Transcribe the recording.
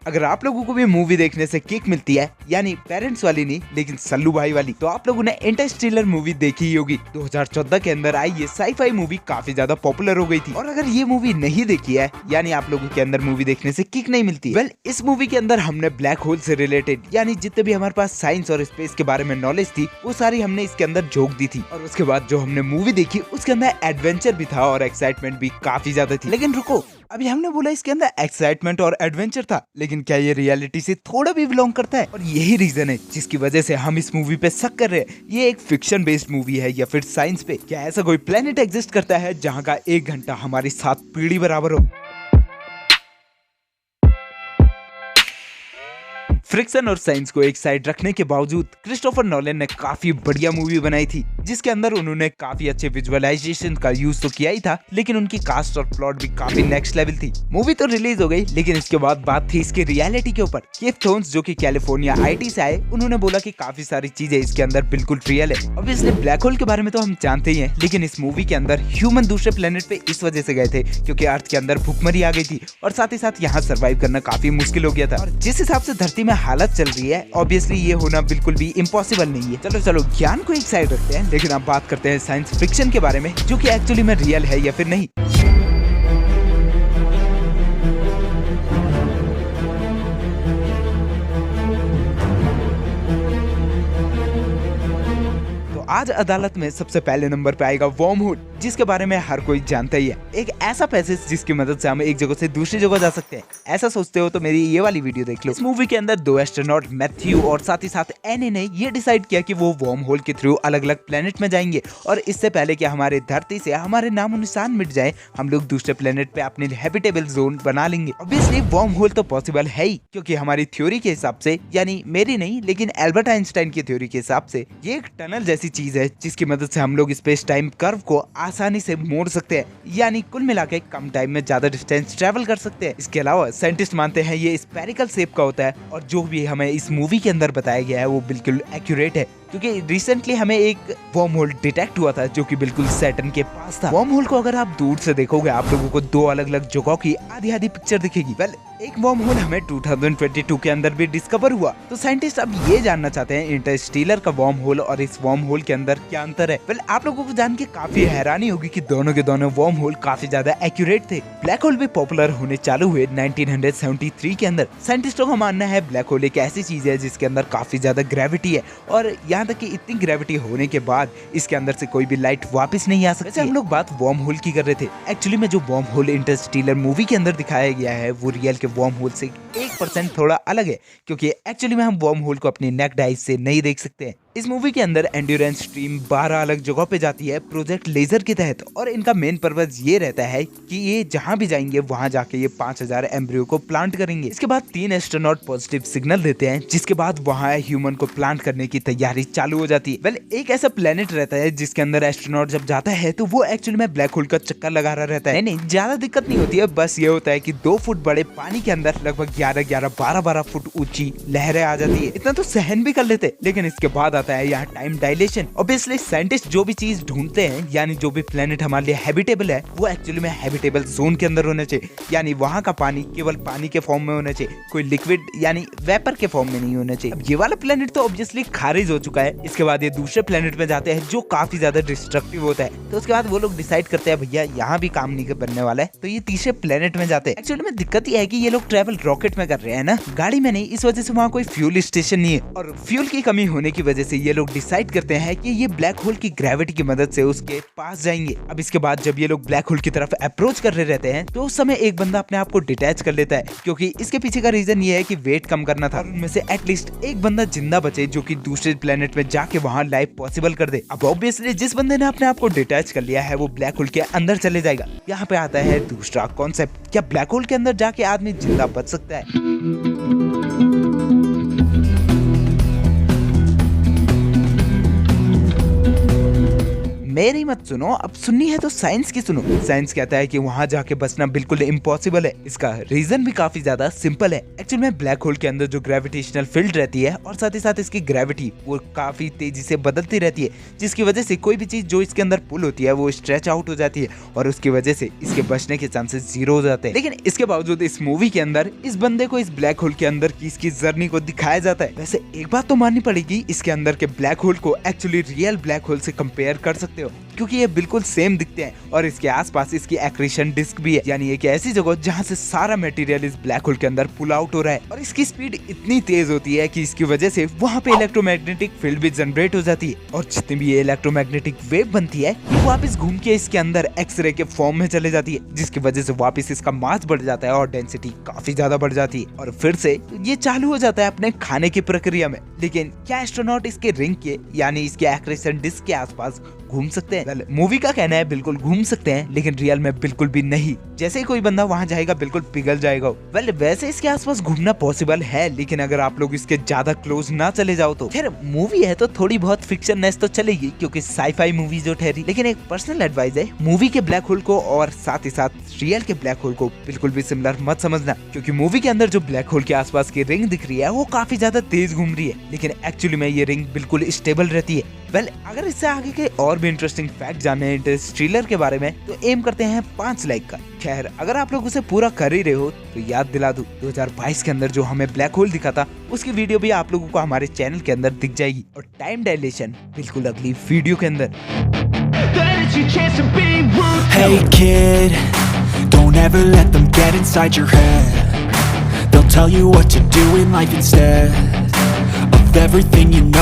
अगर आप लोगों को भी मूवी देखने से किक मिलती है, यानी पेरेंट्स वाली नहीं लेकिन सल्लू भाई वाली, तो आप लोगों ने इंटरस्टेलर मूवी देखी ही होगी। 2014 के अंदर आई ये साईफाई मूवी काफी ज्यादा पॉपुलर हो गई थी। और अगर ये मूवी नहीं देखी है, यानी आप लोगों के अंदर मूवी देखने से किक नहीं मिलती, वेल इस मूवी के अंदर हमने ब्लैक होल से रिलेटेड यानी जितने भी हमारे पास साइंस और स्पेस के बारे में नॉलेज थी वो सारी हमने इसके अंदर झोंक दी थी। और उसके बाद जो हमने मूवी देखी उसके अंदर एडवेंचर भी था और एक्साइटमेंट भी काफी ज्यादा थी। लेकिन रुको, अभी हमने बोला इसके अंदर एक्साइटमेंट और एडवेंचर था, लेकिन क्या ये रियलिटी से थोड़ा भी बिलोंग करता है? और यही रीजन है जिसकी वजह से हम इस मूवी पे शक कर रहे हैं। ये एक फिक्शन बेस्ड मूवी है या फिर साइंस पे? क्या ऐसा कोई प्लेनेट एग्जिस्ट करता है जहाँ का 1 घंटा हमारी 7 पीढ़ी बराबर हो? फ्रिक्शन और साइंस को एक साइड रखने के बावजूद क्रिस्टोफर नोलन ने काफी बढ़िया मूवी बनाई थी, जिसके अंदर उन्होंने काफी अच्छे विजुअलाइजेशन का यूज तो किया ही था, लेकिन उनकी कास्ट और प्लॉट भी काफी नेक्स्ट लेवल थी। मूवी तो रिलीज हो गई, लेकिन इसके बाद बात थी इसके रियलिटी के ऊपर। केफ थोन्स जो कि कैलिफोर्निया आईटी से आए, उन्होंने बोला कि काफी सारी चीजें इसके अंदर बिल्कुल रियल है। ऑब्वियसली ब्लैक होल के बारे में तो हम जानते ही हैं, लेकिन इस मूवी के अंदर ह्यूमन दूसरे प्लेनेट पे इस वजह से गए थे क्योंकि अर्थ के अंदर भुखमरी आ गई थी और साथ ही साथ यहाँ सर्वाइव करना काफी मुश्किल हो गया था। और जिस हिसाब से धरती में हालत चल रही है, ऑब्वियसली ये होना बिल्कुल भी इम्पॉसिबल नहीं है। चलो ज्ञान को एक साइड रखते हैं, लेकिन अब बात करते हैं साइंस फिक्शन के बारे में, जो कि एक्चुअली में रियल है या फिर नहीं। आज अदालत में सबसे पहले नंबर पे आएगा वर्म होल, जिसके बारे में हर कोई जानता ही है। एक ऐसा पैसेज जिसकी मदद से हम एक जगह से दूसरी जगह जा सकते हैं। ऐसा सोचते हो तो मेरी ये वाली वीडियो देख लो। इस मूवी के अंदर 2 एस्ट्रोनॉट मैथ्यू और साथ ही साथ एनी ने ये डिसाइड किया कि वो वर्म होल के थ्रू अलग अलग प्लेनेट में जाएंगे, और इससे पहले कि हमारे धरती से हमारे नामो निशान मिट जाए, हम लोग दूसरे प्लेनेट पे अपने हैबिटेबल जोन बना लेंगे। ऑब्वियसली वर्म होल तो पॉसिबल है ही, क्योंकि हमारी थ्योरी के हिसाब से, यानी मेरी नहीं लेकिन एल्बर्ट आइंस्टाइन की थ्योरी के हिसाब से, ये एक टनल जैसी चीज है जिसकी मदद से हम लोग स्पेस टाइम कर्व को आसानी से मोड़ सकते हैं, यानी कुल मिला के कम टाइम में ज्यादा डिस्टेंस ट्रेवल कर सकते हैं। इसके अलावा साइंटिस्ट मानते हैं ये स्फेरिकल शेप का होता है, और जो भी हमें इस मूवी के अंदर बताया गया है वो बिल्कुल एक्यूरेट है, क्योंकि रिसेंटली हमें एक वर्म होल डिटेक्ट हुआ था जो कि बिल्कुल सैटर्न के पास था। वर्म होल को अगर आप दूर से देखोगे, आप लोगों को 2 अलग अलग जगहों की आधी आधी पिक्चर दिखेगी। वेल एक वर्म होल हमें 2022 के अंदर भी डिस्कवर हुआ, तो साइंटिस्ट अब ये जानना चाहते हैं इंटरस्टेलर का वर्म होल और इस वर्म होल के अंदर क्या अंतर है। वेल आप लोगों को जान के काफी हैरानी होगी कि दोनों के दोनों वर्म होल काफी ज्यादा एक्यूरेट थे। ब्लैक होल भी पॉपुलर होने चालू हुए 1973 के अंदर। साइंटिस्टों का मानना है ब्लैक होल एक ऐसी चीज है जिसके अंदर काफी ज्यादा ग्रेविटी है, और यहाँ तक कि इतनी ग्रेविटी होने के बाद इसके अंदर से कोई भी लाइट वापस नहीं आ सकती। वैसे हम लोग बात वर्म होल की कर रहे थे। एक्चुअली में जो वर्म होल इंटरस्टेलर मूवी के अंदर दिखाया गया है वो रियल के वर्म होल से 1% थोड़ा अलग है, क्योंकि एक्चुअली में हम वर्म होल को अपनी नेक्ड आइज से नहीं देख सकते हैं। इस मूवी के अंदर एंड्योरेंस स्ट्रीम 12 अलग जगहों पे जाती है प्रोजेक्ट लेजर के तहत, और इनका मेन पर्पस ये रहता है कि ये जहाँ भी जाएंगे वहाँ जाके ये 5000 एम्ब्रियो को प्लांट करेंगे। इसके बाद 3 एस्ट्रोनॉट पॉजिटिव सिग्नल देते हैं, जिसके बाद वहाँ ह्यूमन को प्लांट करने की तैयारी चालू हो जाती है। वेल एक ऐसा प्लेनेट रहता है जिसके अंदर एस्ट्रोनॉट जब जाता है तो वो एक्चुअली में ब्लैक होल का चक्कर लगा रहा रहता है। नहीं ज्यादा दिक्कत नहीं होती है, बस ये होता है कि 2 फुट बड़े पानी के अंदर लगभग 11-12 फुट ऊंची लहरें आ जाती है। इतना तो सहन भी कर लेते, लेकिन इसके बाद आता है यहाँ टाइम डायलेशन। ऑब्वियसली साइंटिस्ट जो भी चीज ढूंढते हैं, यानी जो भी प्लेनेट हमारे लिए हैबिटेबल है, वो एक्चुअली में हैबिटेबल जोन के अंदर होना चाहिए, यानी वहाँ का पानी केवल पानी के फॉर्म में होना चाहिए, कोई लिक्विड यानी वेपर के फॉर्म में नहीं होना चाहिए। अब ये वाला प्लेनेट तो ऑब्वियसली खारिज हो चुका है। इसके बाद ये दूसरे प्लेनेट में जाते हैं जो काफी ज्यादा डिस्ट्रक्टिव होता है, तो उसके बाद वो लोग डिसाइड करते हैं भैया यहाँ भी काम नहीं बनने वाला है, तो ये तीसरे प्लेनेट में जाते हैं। एक्चुअली में दिक्कत ये है कि ये लोग ट्रेवल रॉकेट में कर रहे हैं ना, गाड़ी में नहीं, इस वजह से वहाँ कोई फ्यूल स्टेशन नहीं है, और फ्यूल की कमी होने की वजह से ये लोग डिसाइड करते हैं कि ये ब्लैक होल की ग्रेविटी की मदद से उसके पास जाएंगे। अब इसके बाद जब ये लोग ब्लैक होल की तरफ अप्रोच कर रहे रहते हैं, तो उस समय एक बंदा अपने आप को डिटैच कर लेता है, क्योंकि इसके पीछे का रीजन ये है कि वेट कम करना था, और उनमें से एटलीस्ट एक बंदा जिंदा बचे जो कि दूसरे प्लेनेट में जाके वहाँ लाइफ पॉसिबल कर दे। अब ऑब्वियसली जिस बंदे ने अपने आप को डिटैच कर लिया है वो ब्लैक होल के अंदर चले जाएगा। यहाँ पे आता है दूसरा कॉन्सेप्ट, क्या ब्लैक होल के अंदर जाके आदमी जिंदा बच सकता है? मेरी मत सुनो, अब सुननी है तो साइंस की सुनो। साइंस कहता है कि वहाँ जाके बचना बिल्कुल इम्पॉसिबल है। इसका रीजन भी काफी ज्यादा सिंपल है। एक्चुअल में ब्लैक होल के अंदर जो ग्रेविटेशनल फील्ड रहती है और साथ ही साथ इसकी ग्रेविटी वो काफी तेजी से बदलती रहती है, जिसकी वजह से कोई भी चीज जो इसके अंदर पुल होती है वो स्ट्रेच आउट हो जाती है और उसकी वजह से इसके बचने के चांसेस जीरो हो जाते हैं। लेकिन इसके बावजूद इस मूवी के अंदर इस बंदे को इस ब्लैक होल के अंदर की इसकी जर्नी को दिखाया जाता है। वैसे एक बात तो माननी पड़ेगी, इसके अंदर के ब्लैक होल को एक्चुअली रियल ब्लैक होल से कंपेयर कर सकते हो, क्योंकि ये बिल्कुल सेम दिखते हैं और इसके आसपास इसकी एक्रीशन डिस्क भी है, यानी एक ऐसी जगह जहाँ से सारा मटेरियल इस ब्लैक होल के अंदर पुल आउट हो रहा है और इसकी स्पीड इतनी तेज होती है कि इसकी वजह से वहाँ पे इलेक्ट्रोमैग्नेटिक फील्ड भी जनरेट हो जाती है और जितनी भी ये इलेक्ट्रोमैग्नेटिक वेव बनती है ये वापस घूम के इसके अंदर एक्सरे के फॉर्म में चले जाती है, जिसकी वजह से वापस इसका मास बढ़ जाता है और डेंसिटी काफी ज्यादा बढ़ जाती है और फिर से ये चालू हो जाता है अपने खाने की प्रक्रिया में। लेकिन क्या एस्ट्रोनॉट इसके रिंग के यानी इसके एक्रेशन डिस्क के आसपास घूम सकते हैं? मूवी का कहना है बिल्कुल घूम सकते हैं, लेकिन रियल में बिल्कुल भी नहीं। जैसे ही कोई बंदा वहां जाएगा बिल्कुल पिघल जाएगा। वैसे इसके आसपास घूमना पॉसिबल है, लेकिन अगर आप लोग इसके ज्यादा क्लोज ना चले जाओ तो। खैर मूवी है तो थोड़ी बहुत फिक्शननेस तो चलेगी क्योंकि साईफाई मूवी जो ठहरी, लेकिन एक पर्सनल एडवाइस है, मूवी के ब्लैक होल को और साथ ही साथ रियल के ब्लैक होल को बिल्कुल भी सिमिलर मत समझना, क्योंकि मूवी के अंदर जो ब्लैक होल के आसपास की रिंग दिख रही है वो काफी ज्यादा तेज घूम रही है, लेकिन एक्चुअली में ये रिंग बिल्कुल स्टेबल रहती है। अगर इससे आगे के और भी इंटरेस्टिंग फैक्ट जाने इंटरस्टेलर के बारे में तो एम करते हैं 5 लाइक का। खैर अगर आप लोग उसे पूरा कर ही रहे हो तो याद दिला दूं 2022 के अंदर जो हमें ब्लैक होल दिखा था उसकी वीडियो भी आप लोगों को हमारे चैनल के अंदर दिख जाएगी और टाइम डायलेशन बिल्कुल अगली वीडियो के अंदर। Hey kid, don't ever let them get inside your head. They'll tell you what to do in life instead of everything you know.